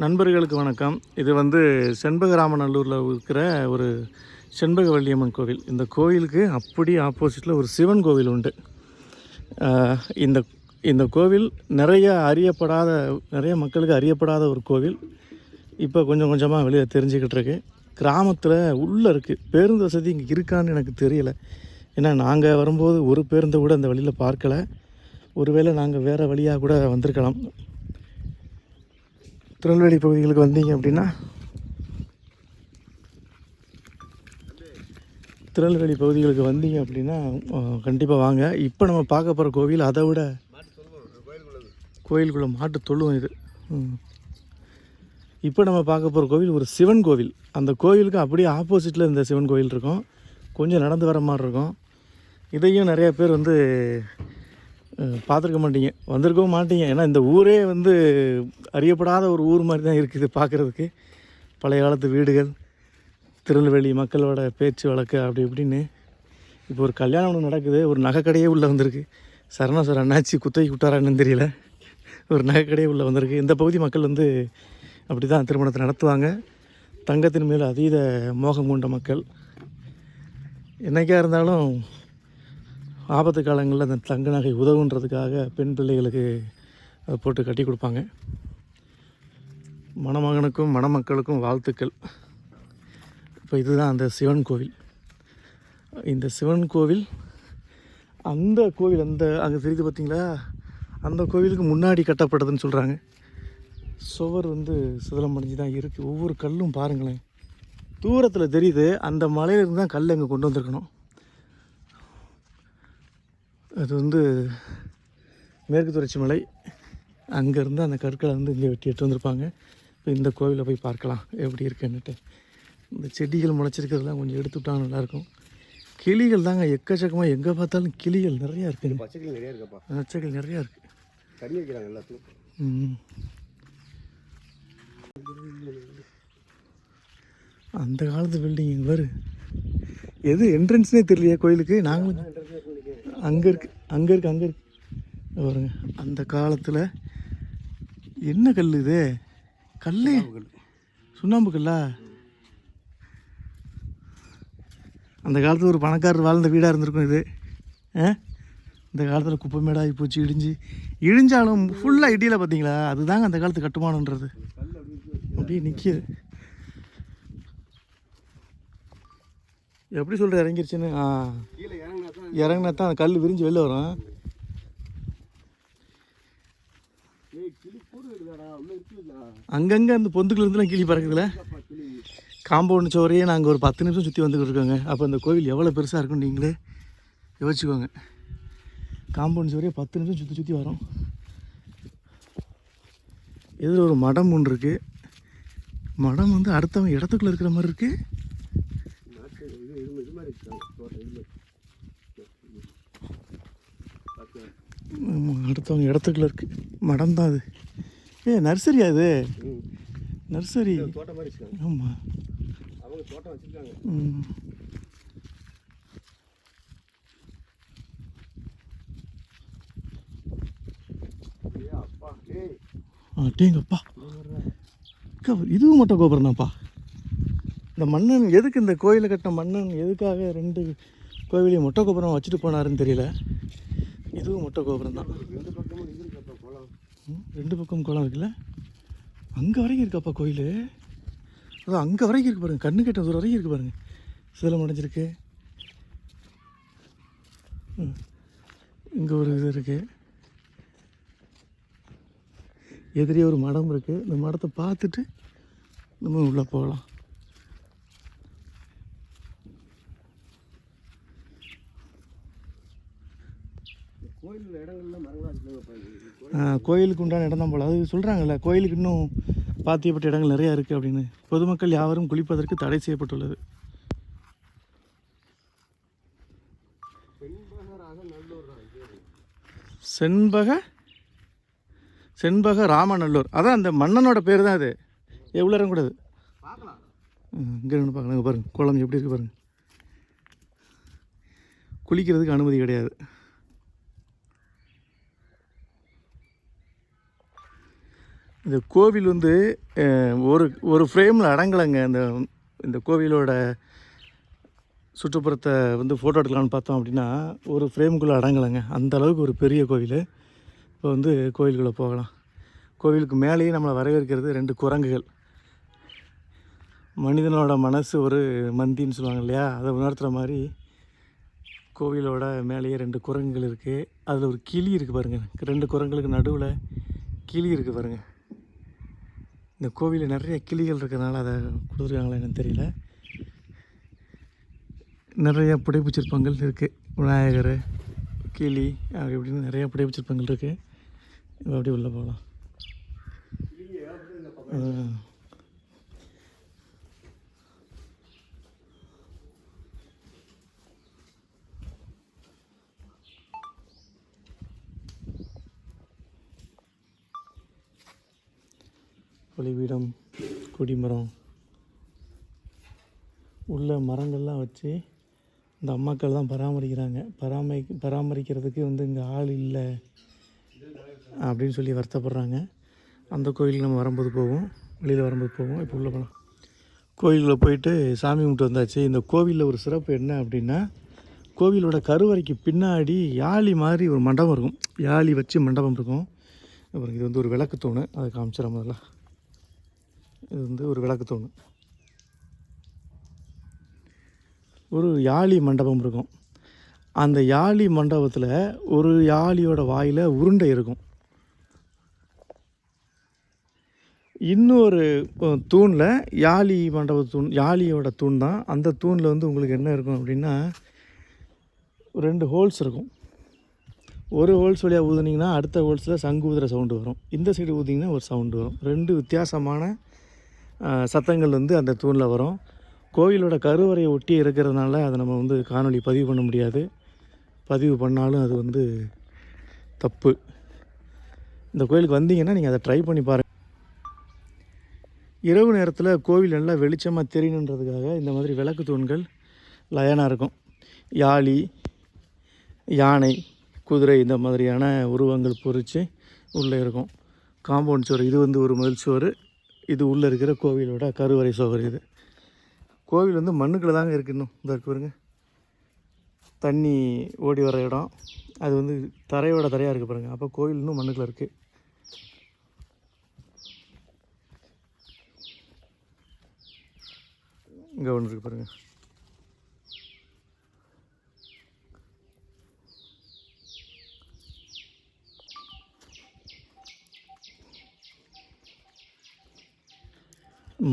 நண்பர்களுக்கு வணக்கம். இது வந்து செண்பகராமநல்லூரில் இருக்கிற ஒரு செண்பகவல்லியம்மன் கோவில். இந்த கோவிலுக்கு அப்படியே ஆப்போசிட்டில் ஒரு சிவன் கோவில் உண்டு. இந்த இந்த கோவில் நிறைய மக்களுக்கு அறியப்படாத ஒரு கோவில். இப்போ கொஞ்சம் கொஞ்சமாக வெளியே தெரிஞ்சுக்கிட்டு இருக்கு. கிராமத்தில் உள்ளே இருக்குது. பேருந்து வசதி இங்கே இருக்கான்னு எனக்கு தெரியலை. ஏன்னா நாங்கள் வரும்போது ஒரு பேருந்தை கூட அந்த வழியில் பார்க்கலை. ஒருவேளை நாங்கள் வேறு வழியாக கூட வந்திருக்கலாம். திருநெல்வேலி பகுதிகளுக்கு வந்தீங்க அப்படின்னா கண்டிப்பாக வாங்க. இப்போ நம்ம பார்க்க போகிற கோவில் அதை விட கோயிலுக்குள்ளே மாட்டு தொழுவோம் இது. இப்போ நம்ம பார்க்க போகிற கோவில் ஒரு சிவன் கோவில். அந்த கோவிலுக்கு அப்படியே ஆப்போசிட்டில் இந்த சிவன் கோவில் இருக்கும். கொஞ்சம் நடந்து வர மாதிரி இருக்கும். இதையும் நிறைய பேர் வந்து பார்த்துருக்க மாட்டீங்க, வந்திருக்கவும் மாட்டீங்க. ஏன்னா இந்த ஊரே வந்து அறியப்படாத ஒரு ஊர் மாதிரி தான் இருக்குது பார்க்குறதுக்கு. பழைய காலத்து வீடுகள், திருநெல்வேலி மக்களோட பேச்சு வழக்கு அப்படி இப்படின்னு. இப்போ ஒரு கல்யாணம் ஒன்று நடக்குது. ஒரு நகைக்கடையே உள்ளே வந்திருக்கு. சரணா சார் அண்ணாச்சி குத்தகை விட்டாரான்னு தெரியல. ஒரு நகைக்கடையே உள்ளே வந்திருக்கு. இந்த பகுதி மக்கள் வந்து அப்படி தான் திருமணத்தை நடத்துவாங்க. தங்கத்தின் மேல் அதீத மோகம் கொண்ட மக்கள். என்றைக்காக இருந்தாலும் ஆபத்து காலங்களில் அந்த தங்க நகை உதவுன்றதுக்காக பெண் பிள்ளைகளுக்கு அதை போட்டு கட்டி கொடுப்பாங்க. மணமகனுக்கும் மணமக்களுக்கும் வாழ்த்துக்கள். இப்போ இதுதான் அந்த சிவன் கோவில். இந்த சிவன் கோவில் அந்த அங்கே தெரியுது பார்த்தீங்களா, அந்த கோவிலுக்கு முன்னாடி கட்டப்பட்டதுன்னு சொல்கிறாங்க. சுவர் வந்து சிதலம் அடைஞ்சு தான் இருக்குது. ஒவ்வொரு கல்லும் பாருங்களேன், தூரத்தில் தெரியுது. அந்த மலையிலிருந்து தான் கல் அங்கே கொண்டு வந்திருக்கணும். அது வந்து மேற்கு தொடர்ச்சி மலை. அங்கேருந்து அந்த கற்களை வந்து இங்கே வெட்டி எடுத்து வந்திருப்பாங்க. இப்போ இந்த கோவிலை போய் பார்க்கலாம் எப்படி இருக்குன்னுட்டு. இந்த செடிகள் முளைச்சிருக்கிறதுலாம் கொஞ்சம் எடுத்துவிட்டால் நல்லாயிருக்கும். கிளிகள் தாங்க எக்கச்சக்கமாக, எங்கே பார்த்தாலும் கிளிகள் நிறையா இருக்குது. பச்சைக்கிளி நிறையா இருக்குப்பா. பச்சைக்கிளி நிறையா இருக்குது. தண்ணி வைக்கிறாங்க எல்லாத்துக்கும். அந்த காலத்து பில்டிங் வரு எது என்ட்ரன்ஸ்னே தெரியலையே கோயிலுக்கு. நாங்களும் அங்கே இருக்கு பாருங்க. அந்த காலத்தில் என்ன கல் இது? கல் சுண்ணாம்பு கல்லா? அந்த காலத்தில் ஒரு பணக்காரர் வாழ்ந்த வீடாக இருந்திருக்கும் இது. இந்த காலத்தில் குப்பை மேடாகி போச்சு, இழிஞ்சாலும் ஃபுல்லாக இடியில் பார்த்தீங்களா? அதுதாங்க அந்த காலத்து கட்டுமானன்றது. அப்படியே நிற்கிது. எப்படி சொல்கிற இறங்கிருச்சுன்னு? இறங்கினா தான் அந்த கல் விரிஞ்சு வெளில வரும். அங்கங்கே அந்த பொந்துக்குலேருந்துலாம் கிளி பறக்குதுல. காம்பவுண்ட் சோறையே நாங்கள் ஒரு 10 நிமிஷம் சுற்றி வந்துக்கிட்டு இருக்கோங்க. அப்போ அந்த கோவில் எவ்வளோ பெருசாக இருக்குன்னு நீங்களே யோசிச்சுக்கோங்க. காம்பவுண்ட் சோறையே 10 நிமிஷம் சுற்றி வரோம். எதில் ஒரு மடம் ஒன்று இருக்குது. மடம் வந்து அடுத்தவங்க இடத்துக்குள்ளே இருக்கிற மாதிரி இருக்குது. அடுத்தவங்க இடத்துக்குள்ள இருக்கு மடம் தான் அது. நர்சரியா அது? நர்சரி. ஆமாம், அவங்க தோட்டம் வச்சிருக்காங்க. அடேங்கப்பா, இதுவும் மொட்டை கோபுரம்தான்ப்பா. இந்த மன்னன் எதுக்கு இந்த கோயிலை கட்டின மன்னன் எதுக்காக 2 கோவிலையும் மொட்டை கோபுரம் வச்சுட்டு போனாருன்னு தெரியல. இதுவும் மொட்டை கோபுரம் தான். 2 பக்கம் குளம் இருக்குல்ல. அங்கே வரைக்கும் இருக்காப்பா கோயில். அதான் அங்கே வரைக்கும் இருக்குது பாருங்கள். கண்ணு கெட்ட தூரம் வரைக்கும் இருக்குது பாருங்கள். சிதலம் அடைஞ்சிருக்கு. இங்கே ஒரு இது இருக்குது. எதிரே ஒரு மடம் இருக்குது. இந்த மடத்தை பார்த்துட்டு நம்ம உள்ளே போகலாம். கோயிலுக்கு உண்டான இடம் தான் போல். அது சொல்கிறாங்கல்ல, கோயிலுக்கு இன்னும் பாத்தியப்பட்ட இடங்கள் நிறையா இருக்குது அப்படின்னு. பொதுமக்கள் யாவரும் குளிப்பதற்கு தடை செய்யப்பட்டுள்ளது. செண்பக ராமநல்லூர். அதான் அந்த மன்னனோட பேர் தான் அது. எவ்வளோ இறங்கக்கூடாது. இங்கே இருந்து பார்க்கலாம். பாருங்கள் குளம் எப்படி இருக்குது பாருங்கள். குளிக்கிறதுக்கு அனுமதி கிடையாது. இந்த கோவில் வந்து ஒரு ஒரு ஃப்ரேமில் அடங்கலைங்க. இந்த கோவிலோட சுற்றுப்புறத்தை வந்து ஃபோட்டோ எடுக்கலான்னு பார்த்தோம் அப்படின்னா ஒரு ஃப்ரேமுக்குள்ளே அடங்கலைங்க. அந்த அளவுக்கு ஒரு பெரிய கோவில். இப்போ வந்து கோவிலுக்குள்ளே போகலாம். கோவிலுக்கு மேலேயே நம்மளை வரவேற்கிறது 2 குரங்குகள். மனிதனோட மனசு ஒரு மந்தின்னு சொல்லுவாங்க இல்லையா, அதை உணர்த்துற மாதிரி கோவிலோட மேலேயே 2 குரங்குகள் இருக்குது. அதில் ஒரு கிளி இருக்குது பாருங்கள். 2 குரங்குகளுக்கு நடுவில் கிளி இருக்குது பாருங்கள். இந்த கோவிலில் நிறைய கிளிகள் இருக்கிறதுனால அதை கொடுத்துருக்காங்களா என்னன்னு தெரியல. நிறைய புடைப்பு சிற்பங்கள் இருக்குது. விநாயகர், கிளி அப்படி இப்படின்னு நிறைய புடைப்பு சிற்பங்கள் இருக்குது. இப்போ அப்படியே உள்ளே போகலாம். ஒளிவீடம், கொடிமரம், உள்ள மரங்கள்லாம் வச்சு இந்த அம்மாக்கள் தான் பராமரிக்கிறாங்க. பராமரிக்கிறதுக்கு வந்து இங்கே ஆள் இல்லை அப்படின்னு சொல்லி வருத்தப்படுறாங்க. அந்த கோயிலுக்கு நம்ம வரும்போது போவோம், வெளியில் வரும்போது போவோம். இப்போ உள்ளே போகலாம். கோயிலில் போயிட்டு சாமி கும்பிட்டு வந்தாச்சு. இந்த கோவிலில் ஒரு சிறப்பு என்ன அப்படின்னா, கோவிலோட கருவறைக்கு பின்னாடி யாழி மாதிரி ஒரு மண்டபம் இருக்கும். யாழி வச்சு மண்டபம் இருக்கும். அப்புறம் இது வந்து ஒரு விளக்கு தூண். அதை காமிச்சிட முதல்ல. இது வந்து ஒரு விளக்கு தூண். ஒரு யாழி மண்டபம் இருக்கும். அந்த யாழி மண்டபத்தில் ஒரு யாழியோட வாயில் உருண்டை இருக்கும். இன்னொரு தூணில் யாழி மண்டப தூண், யாழியோட தூண் தான். அந்த தூணில் வந்து உங்களுக்கு என்ன இருக்கும் அப்படின்னா 2 ஹோல்ஸ் இருக்கும். ஒரு ஹோல்ஸ் வழியாக ஊதுனீங்கன்னா அடுத்த ஹோல்ஸில் சங்கு ஊதுற சவுண்டு வரும். இந்த சைடு ஊதிங்கன்னா ஒரு சவுண்டு வரும். 2 வித்தியாசமான சத்தங்கள் வந்து அந்த தூணில் வரும். கோவிலோட கருவறையை ஒட்டி இருக்கிறதுனால அதை நம்ம வந்து காணொளி பதிவு பண்ண முடியாது. பதிவு பண்ணாலும் அது வந்து தப்பு. இந்த கோயிலுக்கு வந்தீங்கன்னா நீங்கள் அதை ட்ரை பண்ணி பாருங்கள். இரவு நேரத்தில் கோவில் நல்லா வெளிச்சமாக தெரியணுன்றதுக்காக இந்த மாதிரி விளக்கு தூண்கள் லயனாக இருக்கும். யாழி, யானை, குதிரை இந்த மாதிரியான உருவங்கள் பொறிச்சு உள்ளே இருக்கும். காம்பவுண்ட் சுவர் இது வந்து ஒரு முதல் சுவர். இது உள்ளே இருக்கிற கோவிலோட கருவறை சுவர். இது கோவில் வந்து மண்ணுக்குள்ளே தாங்க இருக்குது. இன்னும் இந்த இருக்கு பாருங்க, தண்ணி ஓடி வர இடம். அது வந்து தரையோட தரையாக இருக்குது பாருங்கள். அப்போ கோவில் இன்னும் மண்ணுக்குள்ளே இருக்குது. இங்கே ஒன்று இருக்குது பாருங்கள்.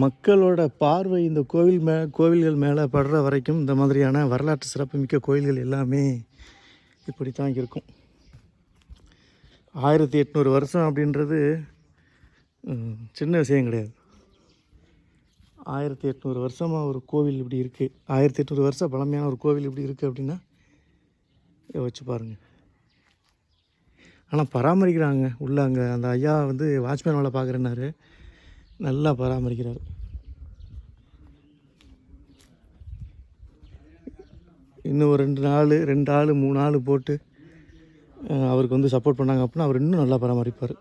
மக்களோட பார்வை இந்த கோவில்கள் மேலே படுற வரைக்கும் இந்த மாதிரியான வரலாற்று சிறப்புமிக்க கோயில்கள் எல்லாமே இப்படி தான் இருக்கும். 1800 வருஷம் அப்படின்றது சின்ன விஷயம் கிடையாது. 1800 வருஷமாக ஒரு கோவில் இப்படி இருக்குது. 1800 வருஷம் பழமையான ஒரு கோவில் இப்படி இருக்குது அப்படின்னா வச்சு பாருங்கள். ஆனால் பராமரிக்கிறாங்க உள்ள. அங்கே அந்த ஐயா வந்து வாட்ச்மேன் வேலை பார்க்குறேன்னாரு. நல்லா பராமரிக்கிறார். இன்னும் ஒரு 2 ஆள் 3 ஆள் போட்டு அவருக்கு வந்து சப்போர்ட் பண்ணாங்க அப்படின்னா அவர் இன்னும் நல்லா பராமரிப்பார்.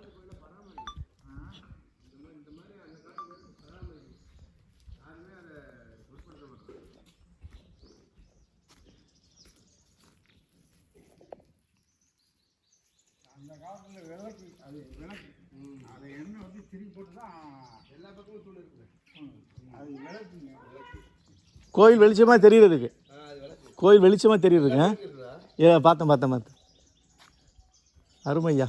அந்த காலத்தில் விளக்கு அது விளக்கு அதை எண்ணெய் வந்து திருப்பி போட்டு தான் எல்லா பக்கமும் தூள் இருக்குது. அது விளக்குங்க. கோயில் வெளிச்சமாக தெரியுறதுக்கு, கோயில் வெளிச்சமாக தெரியுதுங்க. பார்த்தேன். அருமையா.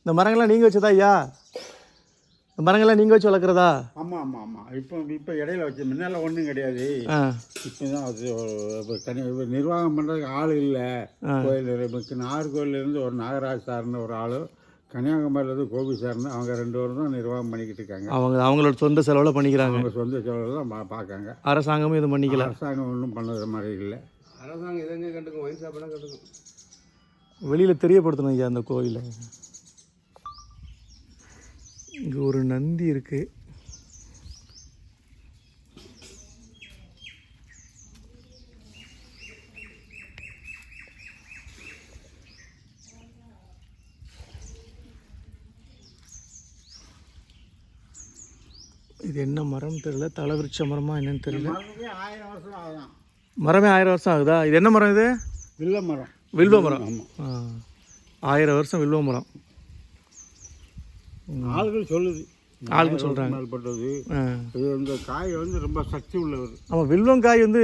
இந்த மரங்கள்லாம் நீங்கள் வச்சதா ஐயா? இந்த மரங்கள்லாம் நீங்கள் வச்சு வளர்க்குறதா? ஆமாம். இப்போ இடையில வச்சு முன்னால் ஒன்றும் கிடையாது. இப்போ தான் அது இப்போ நிர்வாகம் பண்ணுறதுக்கு ஆள் இல்லை. கோயில் இப்போ நாகர்கோவிலேருந்து ஒரு நாகராஜ் சார்னு ஒரு ஆள், கன்னியாகுமரியிலேருந்து கோபி சார்னு, அவங்க 2 பேரும் தான் நிர்வாகம் பண்ணிக்கிட்டு இருக்காங்க. அவங்களோட சொந்த செலவில் பண்ணிக்கிறாங்க. அவங்க சொந்த செலவில் தான் பார்க்காங்க. அரசாங்கமும் இது பண்ணிக்கல. அரசாங்கம் ஒன்றும் பண்ணுற மாதிரி இல்லை. அரசாங்கம் எதெங்கே கண்டுக்கும், ஒயின் ஷாப்பெல்லாம் கண்டுக்கும். வெளியில் தெரியப்படுத்தணும் ஐயா அந்த கோயிலை. இங்கே ஒரு நந்தி இருக்குது. இது என்ன மரம் தெரியல, தலைவிருட்ச மரமா என்னன்னு தெரியல. மரத்துக்கே 1000 வருஷம் ஆகலாம். மரமே 1000 வருஷம் ஆகுதா? இது என்ன மரம் இது? வில்வ மரம். வில்வ மரம். ஆமாம், 1000 வருஷம் வில்வ மரம். ஆளுகள் சொல்லுது, ஆளுகள் சொல்கிறாங்க. மேற்பட்டது இது வந்து காய் வந்து ரொம்ப சக்தி உள்ளது. ஆமாம், வில்வங்காய் வந்து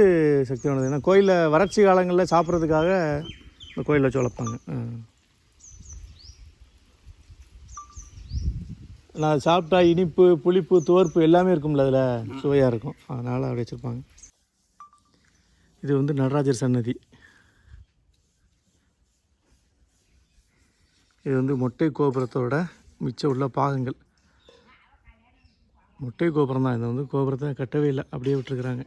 சக்தியானது. ஏன்னா கோயிலில் வறட்சி காலங்களில் சாப்பிட்றதுக்காக இந்த கோயிலில் வச்சு வளர்ப்பாங்க. நான் சாப்பிட்டா இனிப்பு, புளிப்பு, துவர்ப்பு எல்லாமே இருக்கும்ல, அதில் சுவையாக இருக்கும், அதனால் அப்படி வச்சுருப்பாங்க. இது வந்து நடராஜர் சன்னதி. இது வந்து மொட்டை கோபுரத்தோட மிச்சம் உள்ள பாகங்கள். மொட்டை கோபுரம் தான். இதை வந்து கோபுரத்தை கட்டவே இல்லை, அப்படியே விட்டுருக்குறாங்க.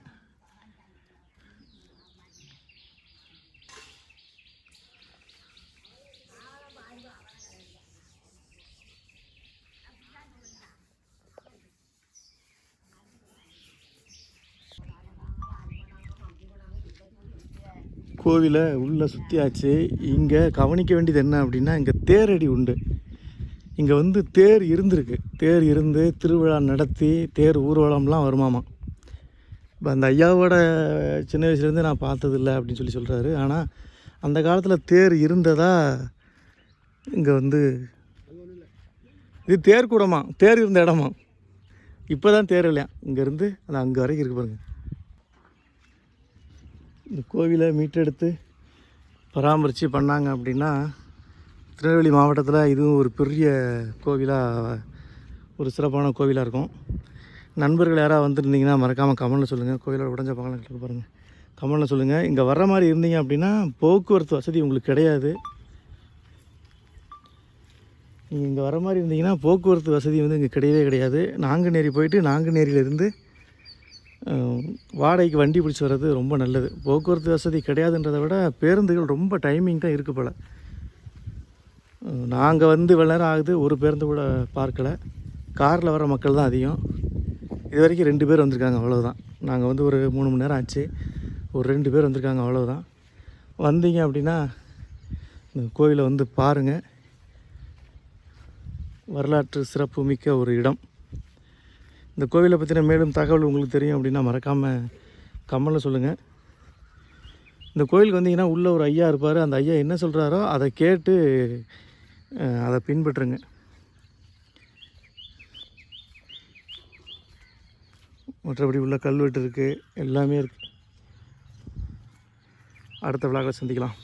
கோவிலை உள்ளே சுற்றியாச்சு. இங்கே கவனிக்க வேண்டியது என்ன அப்படின்னா, இங்கே தேரடி உண்டு. இங்கே வந்து தேர் இருந்திருக்கு. தேர் இருந்து திருவிழா நடத்தி தேர் ஊர்வலம்லாம் வருமாமா. இப்போ அந்த ஐயாவோட சின்ன வயசுலேருந்து நான் பார்த்ததில்ல அப்படின்னு சொல்கிறாரு. ஆனால் அந்த காலத்தில் தேர் இருந்ததா இங்கே வந்து இது தேர் கூடமா, தேர் இருந்த இடமா. இப்போ தான் தேர் இல்லையா, இங்கேருந்து அது அங்கே வரைக்கும் இருக்கு பாருங்கள். இந்த கோவிலை மீட்டெடுத்து பராமரித்து பண்ணாங்க அப்படின்னா திருநெல்வேலி மாவட்டத்தில் இதுவும் ஒரு பெரிய கோவிலாக, ஒரு சிறப்பான கோவிலாக இருக்கும். நண்பர்கள் யாராவது வந்துருந்தீங்கன்னா மறக்காமல் கமெண்டில் சொல்லுங்கள். கோவிலோட உடஞ்ச பக்கம் கிட்ட பாருங்கள், கமெண்டில் சொல்லுங்கள். இங்கே வர்ற மாதிரி இருந்தீங்க அப்படின்னா போக்குவரத்து வசதி உங்களுக்கு கிடையாது. நீங்கள் இங்கே வர மாதிரி இருந்தீங்கன்னா போக்குவரத்து வசதி வந்து இங்கே கிடையவே கிடையாது. நாங்குநேரி போயிட்டு நாங்குநேரியிலேருந்து வாடகைக்கு வண்டி பிடிச்சி வர்றது ரொம்ப நல்லது. போக்குவரத்து வசதி கிடையாதுன்றதை விட பேருந்துகள் ரொம்ப டைமிங் தான் இருக்குது போல். நாங்கள் வந்து இவ்வளோ நேரம் ஆகுது, ஒரு பேருந்து கூட பார்க்கலை. காரில் வர மக்கள் தான் அதிகம். இது வரைக்கும் 2 பேர் வந்திருக்காங்க, அவ்வளோதான். நாங்கள் வந்து ஒரு 3 மணி நேரம் ஆச்சு, ஒரு 2 பேர் வந்திருக்காங்க, அவ்வளோதான். வந்தீங்க அப்படின்னா இந்த கோவிலை வந்து பாருங்கள். வரலாற்று சிறப்பு மிக்க ஒரு இடம். இந்த கோவிலை பற்றின மேலும் தகவல் உங்களுக்கு தெரியும் அப்படின்னா மறக்காமல் கமெண்டில் சொல்லுங்கள். இந்த கோயிலுக்கு வந்தீங்கன்னா உள்ளே ஒரு ஐயா இருப்பார். அந்த ஐயா என்ன சொல்கிறாரோ அதை கேட்டு அதை பின்பற்றுங்க. மற்றபடி உள்ள கல்வெட்டு இருக்குது, எல்லாமே இருக்குது. அடுத்த விழாக்களை சந்திக்கலாம்.